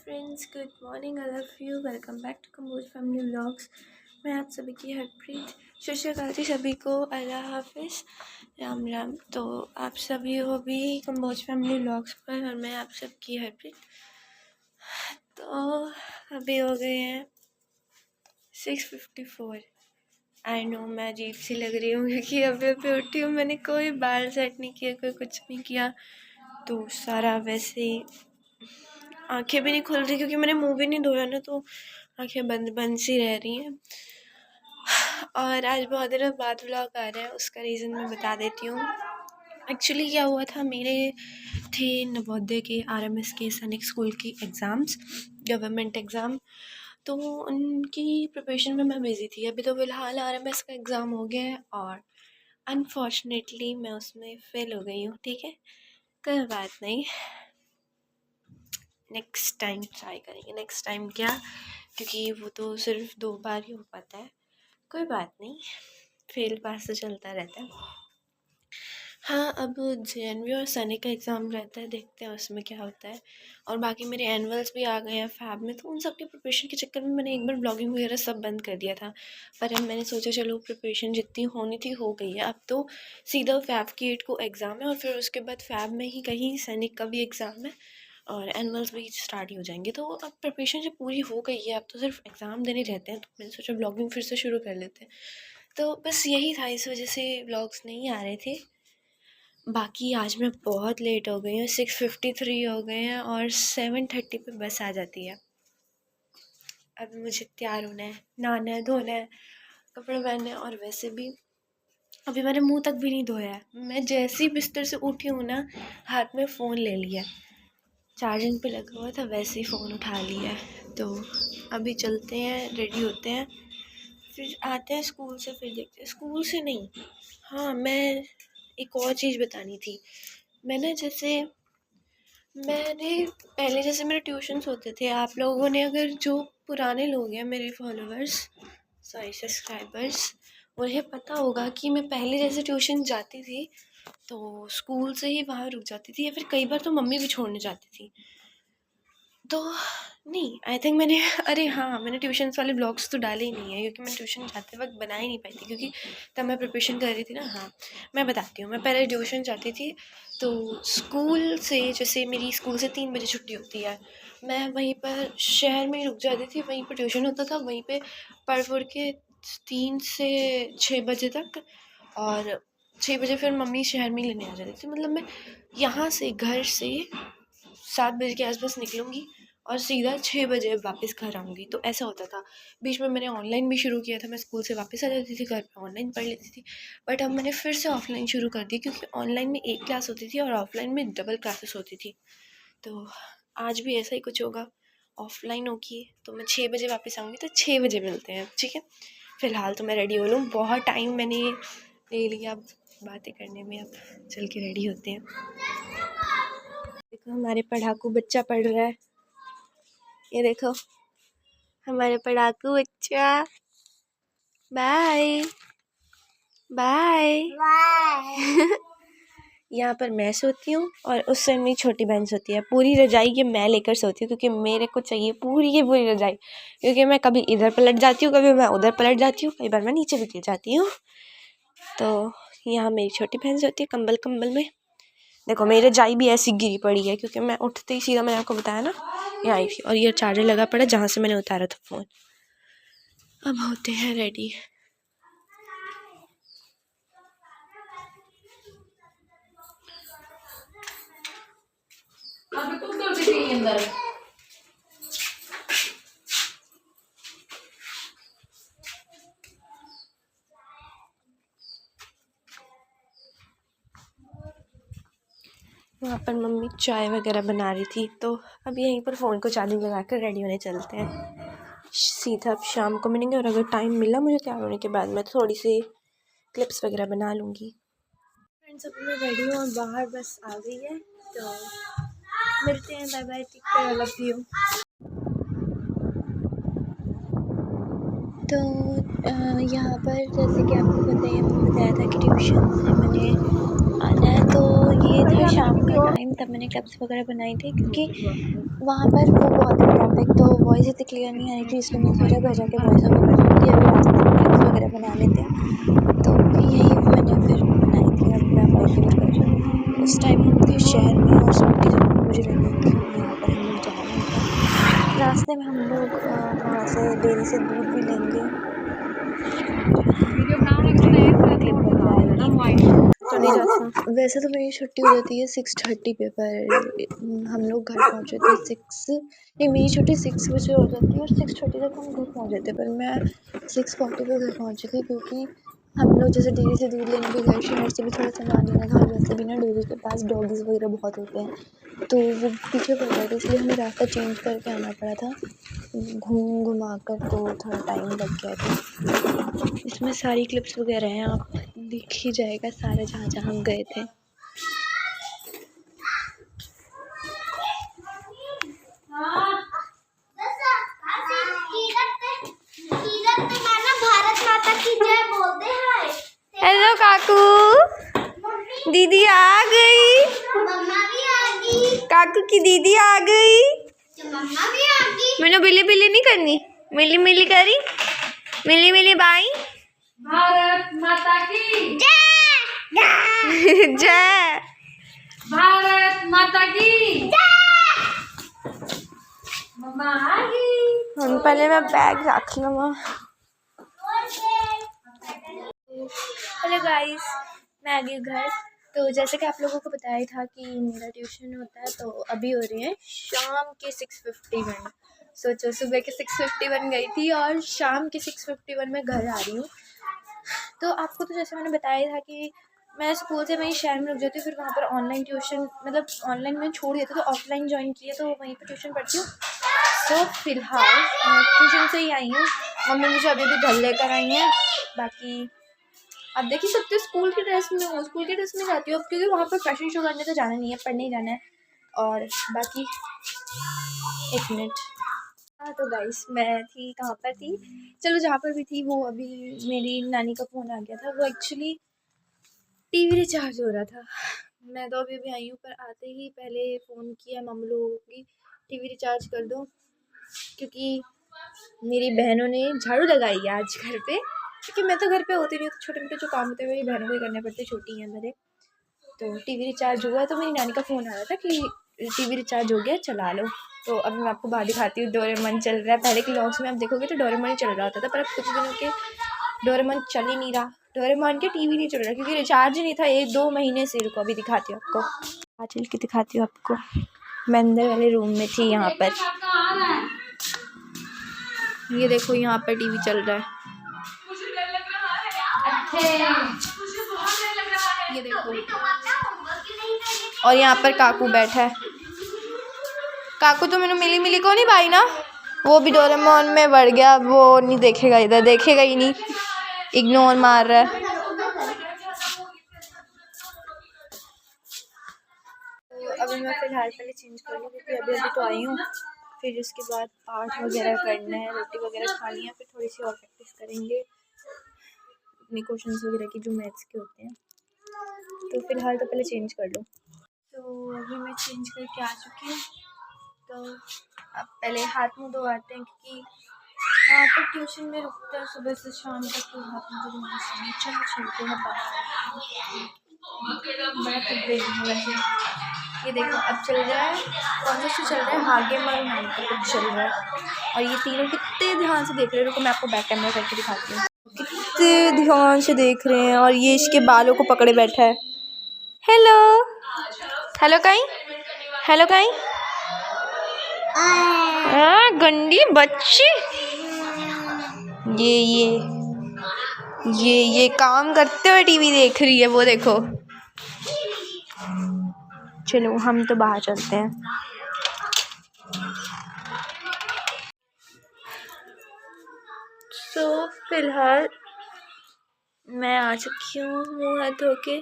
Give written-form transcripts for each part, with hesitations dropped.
Friends, good morning. I love you. Welcome back to Kamboj family vlogs. मैं आप सभी की हरप्रीत। सत श्री अकाल जी सभी को। अल्लाह हाफिज़, राम राम। तो आप सभी हो भी कंबोज फैमिली व्लॉग्स पर और मैं आप सबकी हरप्रीत। तो अभी हो गए हैं 6:54। आई नो मैं अजीब सी लग रही हूँ क्योंकि अभी अभी उठी हूँ। मैंने कोई बाल सेट नहीं किया, कोई कुछ नहीं किया, तो सारा वैसे ही। आंखें भी नहीं खुल रही क्योंकि मैंने मुंह भी नहीं धोया ना, तो आंखें बंद बंद सी रह रही हैं। और आज बहुत दिनों बाद व्लॉग आ रहा है, उसका रीज़न मैं बता देती हूँ। एक्चुअली क्या हुआ था, मेरे थे नवोदय के RMS के सैनिक स्कूल की एग्ज़ाम्स, गवर्नमेंट एग्ज़ाम। तो उनकी प्रिपरेशन में मैं बिज़ी थी। अभी तो फ़िलहाल RMS का एग्ज़ाम हो गया है और अनफॉर्चुनेटली मैं उसमें फ़ेल हो गई हूँ। ठीक है, कोई बात नहीं, नेक्स्ट टाइम ट्राई करेंगे। नेक्स्ट टाइम क्या, क्योंकि वो तो सिर्फ 2 बार ही हो पाता है। कोई बात नहीं, फेल पास तो चलता रहता है। हाँ, अब JNV और सैनिक का एग्ज़ाम रहता है, देखते हैं उसमें क्या होता है। और बाकी मेरे एनुअल्स भी आ गए हैं फैब में, तो उन सब की प्रिपरेशन के चक्कर में मैंने एक बार ब्लॉगिंग वगैरह सब बंद कर दिया था। पर अब मैंने सोचा चलो प्रिपरेशन जितनी होनी थी हो गई है। अब तो सीधा फैब की 8 को एग्ज़ाम है और फिर उसके बाद फैब में ही कहीं सैनिक का भी एग्ज़ाम है और एनुअल्स भी स्टार्ट ही हो जाएंगे। तो अब प्रिपरेशन जब पूरी हो गई है, अब तो सिर्फ एग्ज़ाम देने रहते हैं, तो मैंने सोचा ब्लॉगिंग फिर से शुरू कर लेते हैं। तो बस यही था, इस वजह से व्लॉग्स नहीं आ रहे थे। बाकी आज मैं बहुत लेट हो गई हूँ, 6:53 हो गए हैं और 7:30 पे बस आ जाती है। अब मुझे तैयार होना है, नहाना है, धोना है, कपड़े पहनने हैं। और वैसे भी अभी मैंने मुंह तक भी नहीं धोया है। मैं जैसे ही बिस्तर से उठी हूँ ना, हाथ में फ़ोन ले लिया, चार्जिंग पे लगा हुआ था, वैसे ही फ़ोन उठा लिया है। तो अभी चलते हैं, रेडी होते हैं, फिर आते हैं स्कूल से, फिर देखते हैं। स्कूल से नहीं, हाँ, मैं एक और चीज़ बतानी थी। मैंने पहले जैसे मेरे ट्यूशन्स होते थे, आप लोगों ने अगर, जो पुराने लोग हैं मेरे फॉलोअर्स, सॉरी सब्सक्राइबर्स, उन्हें पता होगा कि मैं पहले जैसे ट्यूशन जाती थी तो स्कूल से ही वहाँ रुक जाती थी, या फिर कई बार तो मम्मी भी छोड़ने जाती थी। तो नहीं, आई थिंक मैंने अरे हाँ, मैंने ट्यूशन्स वाले ब्लॉग्स तो डाले ही नहीं है क्योंकि मैं ट्यूशन जाते वक्त बना ही नहीं पाई थी, क्योंकि तब मैं प्रिपरेशन कर रही थी ना। हाँ, मैं बताती हूँ। मैं पहले ट्यूशन जाती थी तो स्कूल से, जैसे मेरी स्कूल से 3 बजे छुट्टी होती है, मैं वहीं पर शहर में ही रुक जाती थी, वहीं पर ट्यूशन होता था, वहीं पर पढ़ के 3 से 6 बजे तक। और 6 बजे फिर मम्मी शहर में ही लेने आ जाती थी। मतलब मैं यहाँ से, घर से 7 बजे के आसपास निकलूँगी और सीधा 6 बजे वापस घर आऊँगी। तो ऐसा होता था। बीच में मैंने ऑनलाइन भी शुरू किया था, मैं स्कूल से वापस आ जाती थी, घर पे ऑनलाइन पढ़ लेती थी। बट अब मैंने फिर से ऑफलाइन शुरू कर दी, क्योंकि ऑनलाइन में एक क्लास होती थी और ऑफलाइन में डबल क्लासेस होती थी। तो आज भी ऐसा ही कुछ होगा, ऑफलाइन होगी तो मैं 6 बजे वापस आऊँगी, तो 6 बजे मिलते हैं, ठीक है। फ़िलहाल तो मैं रेडी हो लूँ, बहुत टाइम मैंने ले लिया अब बातें करने में, अब चल के रेडी होते हैं। देखो हमारे पढ़ाकू बच्चा पढ़ रहा है, ये देखो हमारे पढ़ाकू बच्चा। Bye bye. यहाँ पर मैं सोती हूँ और उस समय मेरी छोटी बहन सोती है। पूरी रजाई ये मैं लेकर सोती हूँ क्योंकि मेरे को चाहिए पूरी की पूरी रजाई, क्योंकि मैं कभी इधर पलट जाती हूँ, कभी मैं उधर पलट जाती हूँ, कई बार मैं नीचे भी गिर जाती हूँ। तो यहाँ मेरी छोटी बहन सोती है कंबल में। देखो मेरी रजाई भी ऐसी गिरी पड़ी है क्योंकि मैं उठते ही सीधा, मैंने आपको बताया ना, यहाँ आई थी और ये चार्जर लगा पड़ा जहाँ से मैंने उतारा था फ़ोन। अब होते हैं रेडी। वहाँ पर मम्मी चाय वगैरह बना रही थी, तो अब यहीं पर फ़ोन को चार्जिंग लगा कर रेडी होने चलते हैं। सीधा अब शाम को मिलेंगे, और अगर टाइम मिला मुझे तैयार होने के बाद, मैं थोड़ी सी क्लिप्स वगैरह बना लूँगी। फ्रेंड्स, अभी मैं रेडी हूँ और बाहर बस आ गई है, तो मिलते हैं। Bye bye, take care, I love you. तो यहाँ पर जैसे कि आपको बताया था कि ट्यूशन से मैंने आना है, तो ये था शाम का टाइम, तब मैंने क्लिप्स वगैरह बनाई थी क्योंकि वहाँ पर वो बहुत एक तो वॉइस इतनी क्लियर नहीं आ रही थी, इसलिए मैंने सोचा घर जाके वॉइस ओवर कर लूँगी। अभी रास्ते में क्लिप्स वगैरह बना लेते हैं, तो यही मैंने फिर बनाई थी। अब मैं वॉइस ओवर कर रही हूँ। उस टाइम हम थे शहर में और स्कूटी जब मुझे लगी कि यहाँ पर हम लोग जा रहे हैं। रास्ते में हम लोग वहाँ से डेयरी से दूध भी लेंगे। क्लिप वगैरह आएगी तो नहीं जाता। वैसे तो मेरी छुट्टी हो जाती है 6:30 पे, पर हम लोग घर पहुँचे थे 6 नहीं, मेरी छुट्टी 6 बजे हो जाती है और 6:30 तक हम घर पहुँच जाते हैं, पर मैं 6:40 पे घर पहुँची थी क्योंकि हम लोग जैसे डेयरी से दूध लेने भी गए, शहर से भी थोड़ा सामान लेना था और वैसे भी ना डेयरी के पास डॉगीज़ वगैरह बहुत होते हैं, तो वो पीछे पड़ गए थे, इसलिए हमें रास्ता चेंज करके आना पड़ा था घूम घुमा कर, तो थोड़ा टाइम लग गया था। इसमें सारी क्लिप्स वगैरह हैं, आप दिख ही जाएगा सारा जहाँ जहाँ हम गए थे। हेलो काकू, दीदी आ गई। काकू की दीदी आ गई। मैंने बिल्ली बिल्ली नहीं करनी, मिली मिली करी, मिली मिली बाई। भारत माता की जय। भारत माता की मम्मा आ गई। हम पहले मैं बैग रख लूँगा। हेलो गाइस, मैं आ गई घर। तो जैसे कि आप लोगों को बताया था कि मेरा ट्यूशन होता है, तो अभी हो रही है शाम के 6:51। सोचो, सुबह के 6:51 गई थी और शाम के 6:51 में घर आ रही हूँ। तो आपको तो जैसे मैंने बताया था कि मैं स्कूल से वहीं शहर में रुक जाती हूँ, फिर वहाँ पर ऑनलाइन ट्यूशन, मतलब ऑनलाइन में छोड़ दिया था, तो ऑफलाइन ज्वाइन किया, तो वहीं पर ट्यूशन पढ़ती हूँ। तो फ़िलहाल मैं ट्यूशन से ही आई हूँ। मम्मी मुझे अभी भी घर लेकर आई हैं। बाकी आप देख ही सकते हो, स्कूल की ड्रेस में हूँ, स्कूल की ड्रेस में जाती हूँ अब, क्योंकि वहाँ पर फैशन शो करने तो जाना नहीं है, पढ़ने ही जाना है। और बाकी एक मिनट, हाँ तो गाइस मैं थी कहाँ पर थी, चलो जहाँ पर भी थी वो अभी मेरी नानी का फ़ोन आ गया था। वो एक्चुअली टीवी रिचार्ज हो रहा था। मैं तो अभी आई हूँ, पर आते ही पहले फ़ोन किया मम्मी लोगों की टीवी रिचार्ज कर दो, क्योंकि मेरी बहनों ने झाड़ू लगाई है आज घर पे, क्योंकि मैं तो घर पे होती नहीं हूँ, तो छोटे मोटे जो काम होते हैं मेरी बहनों को ही करने पड़ते, छोटी हैं मेरे। तो टीवी रिचार्ज हुआ, तो मेरी नानी का फ़ोन आ रहा था कि टीवी रिचार्ज हो गया, चला लो। तो अभी मैं आपको बाहर दिखाती हूँ, डोरेमोन चल रहा है। पहले के व्लॉग्स में आप देखोगे तो डोरेमोन ही चल रहा होता था, पर अब कुछ दिनों के डोरेमोन चल ही नहीं रहा, डोरेमोन के टीवी नहीं चल रहा, क्योंकि रिचार्ज ही नहीं था 1-2 महीने से। रुको अभी दिखाती हूँ आपको, आज चल के दिखाती हूँ आपको। मैं अंदर वाले रूम में थी, यहाँ पर ये देखो, यहाँ पर टीवी चल रहा है, ये देखो। और यहाँ पर काकू बैठा है। काकू तो मैंने मिली मिली को नहीं भाई ना, वो भी डोरेमोन में बढ़ गया, वो नहीं देखेगा, इधर देखेगा ही नहीं, इग्नोर मार रहा है। तो अभी मैं फ़िलहाल पहले चेंज कर लूँ, क्योंकि अभी अभी तो आई हूँ। फिर उसके बाद पाठ वगैरह करना है, रोटी वगैरह खानी है, फिर थोड़ी सी और प्रैक्टिस करेंगे अपने क्वेश्चंस वगैरह की जो मैथ्स के होते हैं। तो फ़िलहाल तो पहले चेंज कर लो। तो अभी मैं चेंज करके आ चुकी हूँ। तो अब पहले हाथ मुँह धोआते हैं, क्योंकि वहाँ पर ट्यूशन में रुकता है सुबह से शाम तक, तो हाथ मुँह धोना चाहिए। चलो चलते हैं बाहर, बड़ा थक गई हूँ वैसे। ये देखो अब चल रहा है, कौन सा शो चल रहा है, हागेमन नाम का कुछ चल रहा है, और ये तीनों कितने ध्यान से देख रहे हैं। रुको मैं आपको बैक कैमरा करके दिखाती हूँ, कितने ध्यान से देख रहे हैं। और ये इसके बालों को पकड़े बैठा है। हेलो हेलो कहीं, हेलो कहीं, गंदी बच्ची। ये काम करते हुए टीवी देख रही है, वो देखो। चलो हम तो बाहर चलते हैं। तो फिलहाल मैं आ चुकी हूँ मुँह हाथ धो के।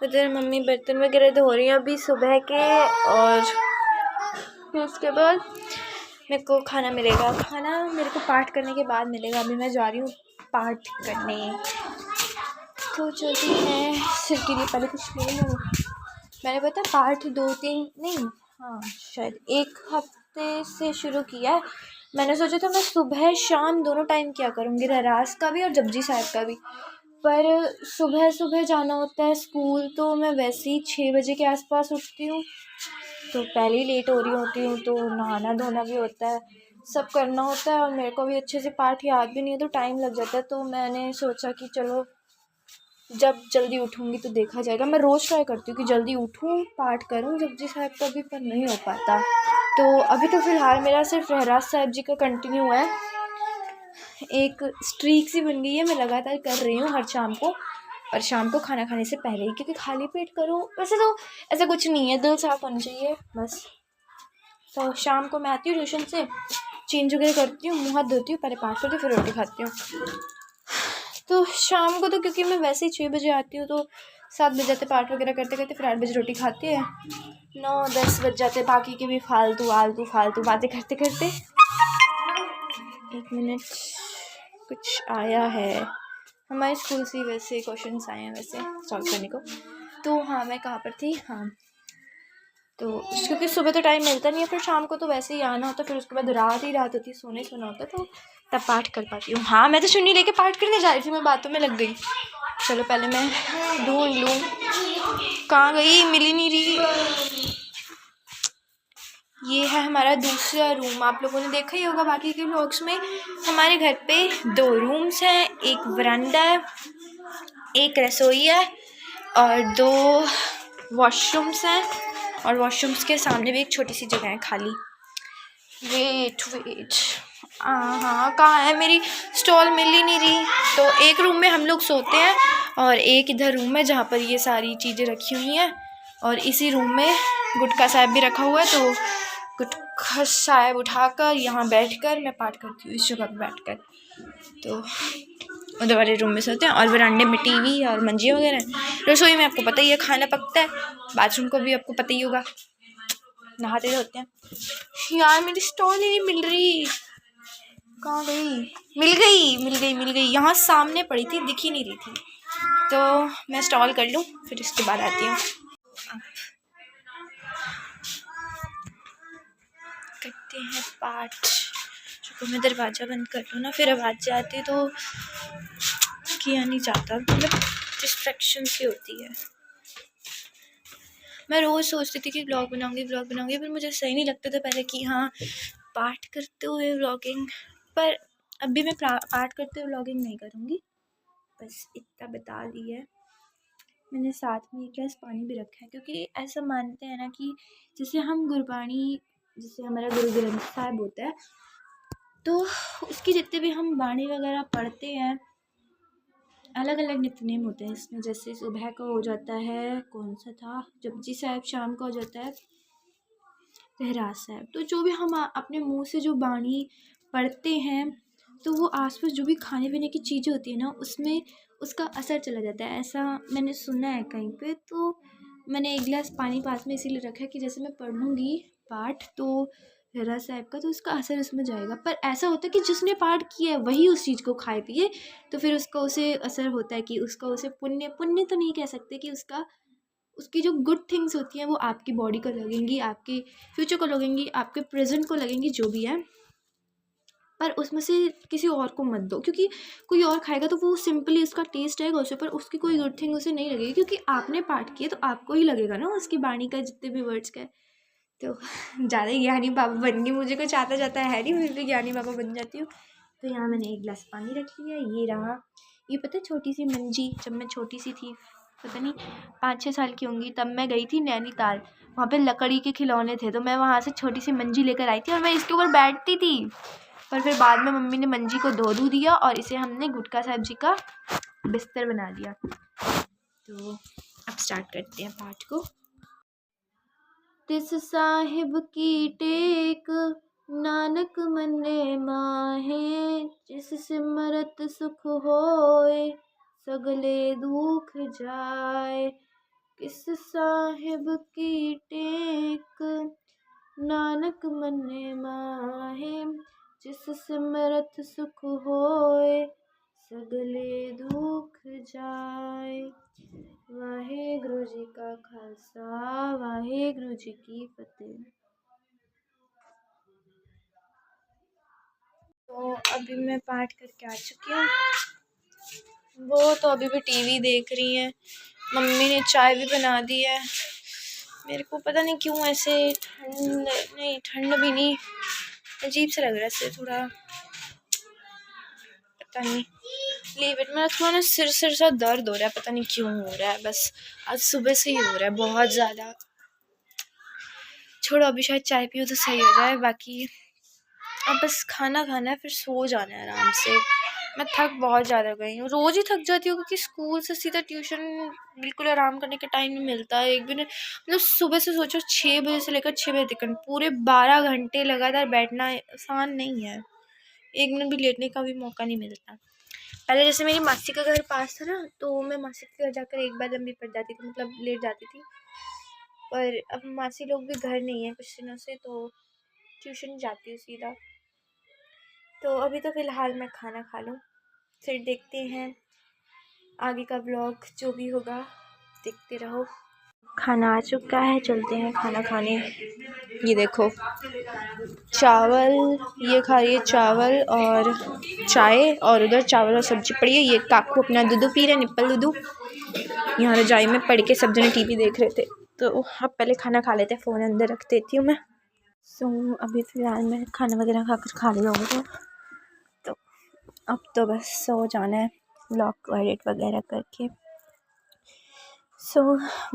उधर मम्मी बर्तन वगैरह धो रही हैं अभी सुबह के, और फिर उसके बाद मेरे को खाना मिलेगा। खाना मेरे को पाठ करने के बाद मिलेगा। अभी मैं जा रही हूँ पाठ करने, तो चलती मैं सिर के लिए पहले कुछ ले लूँ। मैंने पता पाठ 2-3 नहीं, हाँ शायद 1 हफ्ते हफ्ते से शुरू किया है। मैंने सोचा था मैं सुबह शाम दोनों टाइम क्या करूँगी, रहरास का भी और जपजी साहब का भी, पर सुबह सुबह जाना होता है स्कूल, तो मैं वैसे ही 6 बजे के आसपास उठती हूँ, तो पहले ही लेट हो रही होती हूँ, तो नहाना धोना भी होता है, सब करना होता है, और मेरे को भी अच्छे से पाठ याद भी नहीं है, तो टाइम लग जाता है। तो मैंने सोचा कि चलो जब जल्दी उठूँगी तो देखा जाएगा। मैं रोज़ ट्राई करती हूँ कि जल्दी उठूँ, पाठ करूँ जपजी साहब का भी, पर नहीं हो पाता। तो अभी तो फ़िलहाल मेरा सिर्फ रहरास साहब जी का कंटिन्यू है, एक स्ट्रीक सी बन गई है, मैं लगातार कर रही हूँ हर शाम को, पर शाम को खाना खाने से पहले ही, क्योंकि खाली पेट करो वैसे तो ऐसा कुछ नहीं है, दिल साफ होना चाहिए बस। तो शाम को मैं आती हूँ ट्यूशन से, चेंज वगैरह करती हूँ, मुँह हाथ धोती हूँ, पहले पाठ करती हूँ, फिर रोटी खाती हूँ। तो शाम को तो क्योंकि मैं वैसे ही 6 बजे आती हूँ, तो 7 बज जाते पाठ वगैरह करते करते, फिर 8 बजे रोटी खाती है, 9-10 बज जाते बाकी के भी फालतू बातें करते करते। 1 मिनट, कुछ आया है हमारे स्कूल से, वैसे क्वेश्चंस आए हैं वैसे सॉल्व करने को। तो हाँ, मैं कहाँ पर थी, हाँ, तो क्योंकि सुबह तो टाइम मिलता नहीं है, फिर शाम को तो वैसे ही आना होता है, फिर उसके बाद रात ही रात होती है, सोना होता है, तो तब पाठ कर पाती हूँ। हाँ, मैं तो चुन्नी लेके पाठ करने जा रही थी, मैं बातों में लग गई। चलो पहले मैं ढूंढ लूँ, कहाँ गई, मिली नहीं रही। ये है हमारा दूसरा रूम, आप लोगों ने देखा ही होगा बाकी के व्लॉग्स में। हमारे घर पे 2 रूम्स हैं, एक वरांडा है, एक रसोई है, और 2 वॉशरूम्स हैं, और वॉशरूम्स के सामने भी एक छोटी सी जगह है खाली। वेट हाँ, कहाँ है मेरी स्टॉल, मिल ही नहीं रही। तो एक रूम में हम लोग सोते हैं, और एक इधर रूम है जहाँ पर ये सारी चीज़ें रखी हुई हैं, और इसी रूम में गुटका साहब भी रखा हुआ है, तो गुटका साहब उठाकर यहाँ बैठकर मैं पाठ करती हूँ, इस जगह पर बैठकर। तो उधर वाले रूम में सोते हैं, और वरांडे में टीवी और मंजिया वगैरह। रसोई में आपको पता ही है खाना पकता है, बाथरूम को भी आपको पता ही होगा, नहाते होते हैं। यार मेरी स्टॉल ही नहीं मिल रही, कहाँ गई, मिल गई, यहाँ सामने पड़ी थी, दिख ही नहीं रही थी। तो मैं स्टॉल कर लूँ, फिर इसके बाद आती हूँ। करते हैं पाठ। चलो मैं दरवाज़ा बंद कर लूँ ना, फिर आवाज़ आती तो किया नहीं जाता, मतलब डिस्ट्रैक्शन सी होती है। मैं रोज़ सोचती थी कि व्लॉग बनाऊँगी, पर मुझे सही नहीं लगता था पहले कि हाँ पाठ करते हुए व्लॉगिंग, पर अभी मैं पाठ करते हुए व्लॉगिंग नहीं करूँगी, बस इतना बता दी है। मैंने साथ में एक गिलास पानी भी रखा है, क्योंकि ऐसा मानते हैं ना कि जैसे हम गुरबाणी, जैसे हमारा गुरु ग्रंथ साहिब होता है, तो उसकी जितने भी हम बाणी वगैरह पढ़ते हैं, अलग अलग नित्यनेम होते हैं इसमें। जैसे सुबह का हो जाता है, कौन सा था, जपजी साहब, शाम का हो जाता है रहरास साहब। तो जो भी हम अपने मुंह से जो बाणी पढ़ते हैं, तो वो आसपास जो भी खाने पीने की चीज़ें होती है ना, उसमें उसका असर चला जाता है, ऐसा मैंने सुना है कहीं पे। तो मैंने एक गिलास पानी पास में इसीलिए रखा है कि जैसे मैं पढ़ लूँगी पाठ तो रहरास साहब का, तो उसका असर उसमें जाएगा। पर ऐसा होता है कि जिसने पाठ किया है वही उस चीज़ को खाए पिए, तो फिर उसका उसे असर होता है कि उसका उसे पुण्य तो नहीं कह सकते, कि उसकी जो गुड थिंग्स होती हैं वो आपकी बॉडी को लगेंगी, आपके फ्यूचर को लगेंगी, आपके प्रेजेंट को लगेंगी, जो भी है। पर उसमें से किसी और को मत दो, क्योंकि कोई और खाएगा तो वो सिंपली उसका टेस्ट आएगा उसे, पर उसकी कोई गुड थिंग उसे नहीं लगेगी, क्योंकि आपने पाठ किया तो आपको ही लगेगा ना उसकी बाणी का, जितने भी वर्ड्स का। तो ज़्यादा ज्ञानी बाबा बन गई, मुझे कुछ आता जाता है नहीं, फिर भी ज्ञानी बाबा बन जाती हूँ। तो यहाँ मैंने एक गिलास पानी रख लिया, ये रहा। ये पता है छोटी सी मंजी, जब मैं छोटी सी थी, पता नहीं 5-6 साल की होंगी, तब मैं गई थी नैनीताल, वहाँ पे लकड़ी के खिलौने थे, तो मैं वहाँ से छोटी सी मंजी लेकर आई थी, और मैं इसके ऊपर बैठती थी। पर फिर बाद में मम्मी ने मंजी को धो दिया, और इसे हमने गुटका साहब जी का बिस्तर बना दिया। तो अब स्टार्ट करते हैं पाठ को। तिस साहिब की टेक नानक मन्ने माहे, जिस सिमरत सुख होए सगले दुख जाए। किस साहिब की टेक नानक मन्ने माहे, जिस सिमरत सुख होए सगले दुख जाए। वाहेगुरु जी का खालसा, वाहेगुरु जी की फतेह। तो अभी मैं पाठ करके आ चुकी हूँ। वो तो अभी भी टीवी देख रही हैं। मम्मी ने चाय भी बना दी है। मेरे को पता नहीं क्यों ऐसे ठंड भी नहीं, अजीब सा लग रहा है ऐसे थोड़ा, पता नहीं। Leave it. मेरा थोड़ा ना सिर सा दर्द हो रहा है, पता नहीं क्यों हो रहा है, बस आज सुबह से ही हो रहा है बहुत ज़्यादा। छोड़ो, अभी शायद चाय पियो तो सही हो जाए। बाकी अब बस खाना खाना है, फिर सो जाना है आराम से। मैं थक बहुत ज़्यादा गई हूँ, रोज़ ही थक जाती हूँ क्योंकि स्कूल से सीधा ट्यूशन बिल्कुल आराम करने का टाइम नहीं मिलता है। एक भी नहीं, मतलब सुबह से सोचो 6 बजे से लेकर 6 बजे तक पूरे 12 घंटे लगातार बैठना आसान नहीं है। एक मिनट भी लेटने का भी मौका नहीं मिलता। पहले जैसे मेरी मासी का घर पास था ना, तो मैं मासी के घर जाकर एक बार लंबी पड़ जाती थी, मतलब लेट जाती थी। पर अब मासी लोग भी घर नहीं है कुछ दिनों से, तो ट्यूशन जाती हूँ सीधा। तो अभी तो फ़िलहाल मैं खाना खा लूँ, फिर देखते हैं आगे का ब्लॉग जो भी होगा, देखते रहो। खाना आ चुका है, चलते हैं खाना खाने। ये देखो चावल, ये खा रही है चावल और चाय, और उधर चावल और सब्जी पड़ी है। ये काकू अपना दूध पी रहे, निप्पल दूध। यहाँ रजाई में पढ़ के सब जने टीवी देख रहे थे। तो अब पहले खाना खा लेते हैं, फ़ोन अंदर रख देती हूँ मैं। अभी फ़िलहाल मैं खाना वगैरह खाकर खा लिया होगा, तो अब तो बस सो जाना है व्लॉग को एडिट वगैरह करके।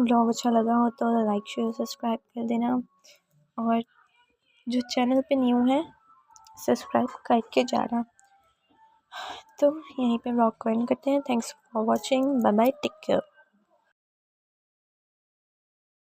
व्लॉग अच्छा लगा हो तो लाइक शेयर सब्सक्राइब कर देना, और जो चैनल पे न्यू है सब्सक्राइब करके जाना। तो यहीं पे व्लॉग को एंड करते हैं। Thanks for watching, bye bye, take care.